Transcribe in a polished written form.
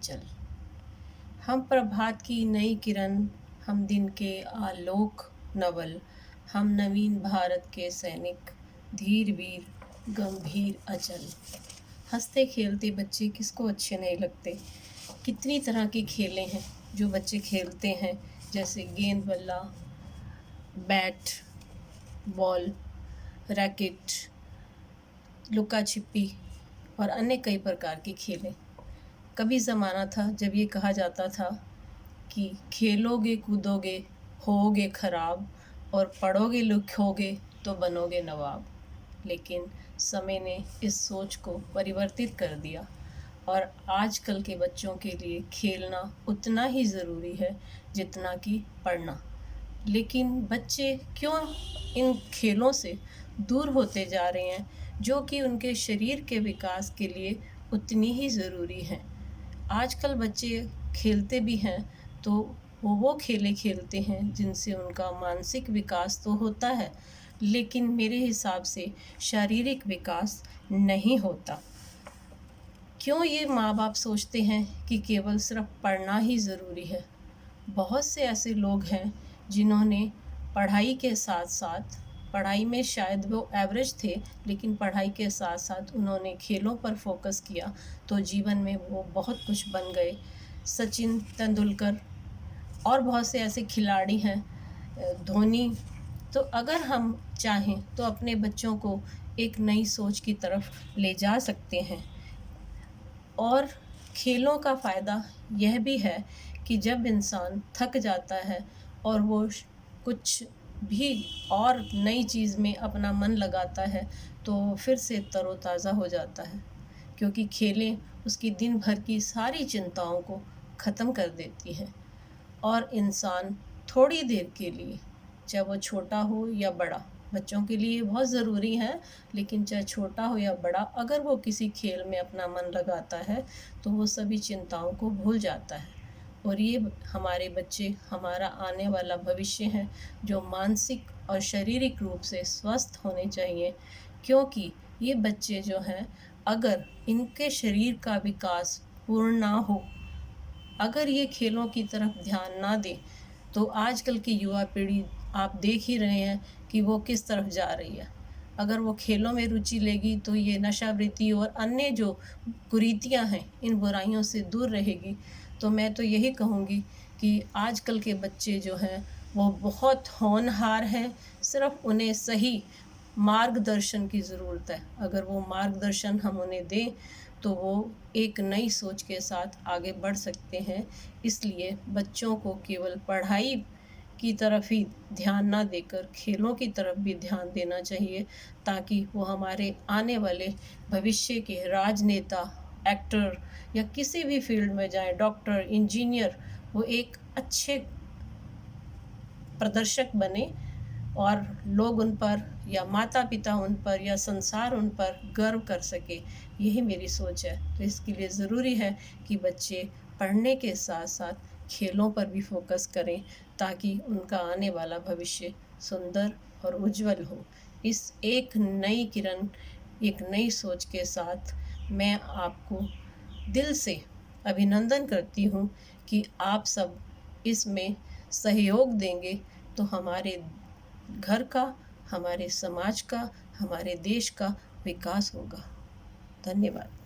चल। हम प्रभात की नई किरण, हम दिन के आलोक नवल, हम नवीन भारत के सैनिक, धीर वीर गंभीर अचल। हंसते खेलते बच्चे किसको अच्छे नहीं लगते। कितनी तरह के खेले हैं जो बच्चे खेलते हैं, जैसे गेंद बल्ला, बैट बॉल, रैकेट, लुका छिपी और अन्य कई प्रकार के खेलें। कभी ज़माना था जब ये कहा जाता था कि खेलोगे कूदोगे होगे खराब, और पढ़ोगे लिखोगे तो बनोगे नवाब। लेकिन समय ने इस सोच को परिवर्तित कर दिया और आजकल के बच्चों के लिए खेलना उतना ही ज़रूरी है जितना कि पढ़ना। लेकिन बच्चे क्यों इन खेलों से दूर होते जा रहे हैं, जो कि उनके शरीर के विकास के लिए उतनी ही ज़रूरी हैं। आजकल बच्चे खेलते भी हैं तो वो खेलें खेलते हैं जिनसे उनका मानसिक विकास तो होता है, लेकिन मेरे हिसाब से शारीरिक विकास नहीं होता। क्यों ये माँ बाप सोचते हैं कि केवल सिर्फ पढ़ना ही ज़रूरी है। बहुत से ऐसे लोग हैं जिन्होंने पढ़ाई के साथ साथ, पढ़ाई में शायद वो एवरेज थे, लेकिन पढ़ाई के साथ साथ उन्होंने खेलों पर फोकस किया तो जीवन में वो बहुत कुछ बन गए। सचिन तेंदुलकर और बहुत से ऐसे खिलाड़ी हैं, धोनी। तो अगर हम चाहें तो अपने बच्चों को एक नई सोच की तरफ ले जा सकते हैं। और खेलों का फ़ायदा यह भी है कि जब इंसान थक जाता है और वो कुछ भी और नई चीज़ में अपना मन लगाता है तो फिर से तरोताज़ा हो जाता है, क्योंकि खेलें उसकी दिन भर की सारी चिंताओं को ख़त्म कर देती हैं। और इंसान थोड़ी देर के लिए, चाहे वो छोटा हो या बड़ा, बच्चों के लिए बहुत ज़रूरी है, लेकिन चाहे छोटा हो या बड़ा, अगर वो किसी खेल में अपना मन लगाता है तो वो सभी चिंताओं को भूल जाता है। और ये हमारे बच्चे हमारा आने वाला भविष्य हैं, जो मानसिक और शारीरिक रूप से स्वस्थ होने चाहिए, क्योंकि ये बच्चे जो हैं, अगर इनके शरीर का विकास पूर्ण ना हो, अगर ये खेलों की तरफ ध्यान ना दें, तो आजकल की युवा पीढ़ी आप देख ही रहे हैं कि वो किस तरफ जा रही है। अगर वो खेलों में रुचि लेगी तो ये नशावृत्ति और अन्य जो कुरीतियाँ हैं, इन बुराइयों से दूर रहेगी। तो मैं तो यही कहूँगी कि आजकल के बच्चे जो हैं वो बहुत होनहार हैं, सिर्फ़ उन्हें सही मार्गदर्शन की ज़रूरत है। अगर वो मार्गदर्शन हम उन्हें दें तो वो एक नई सोच के साथ आगे बढ़ सकते हैं। इसलिए बच्चों को केवल पढ़ाई की तरफ ही ध्यान ना देकर खेलों की तरफ भी ध्यान देना चाहिए, ताकि वो हमारे आने वाले भविष्य के राजनेता, एक्टर या किसी भी फील्ड में जाएँ, डॉक्टर, इंजीनियर, वो एक अच्छे प्रदर्शक बने और लोग उन पर या माता-पिता उन पर या संसार उन पर गर्व कर सके। यही मेरी सोच है। तो इसके लिए ज़रूरी है कि बच्चे पढ़ने के साथ-साथ खेलों पर भी फ़ोकस करें, ताकि उनका आने वाला भविष्य सुंदर और उज्ज्वल हो। इस एक नई किरण, एक नई सोच के साथ मैं आपको दिल से अभिनंदन करती हूँ कि आप सब इसमें सहयोग देंगे तो हमारे घर का, हमारे समाज का, हमारे देश का विकास होगा। धन्यवाद।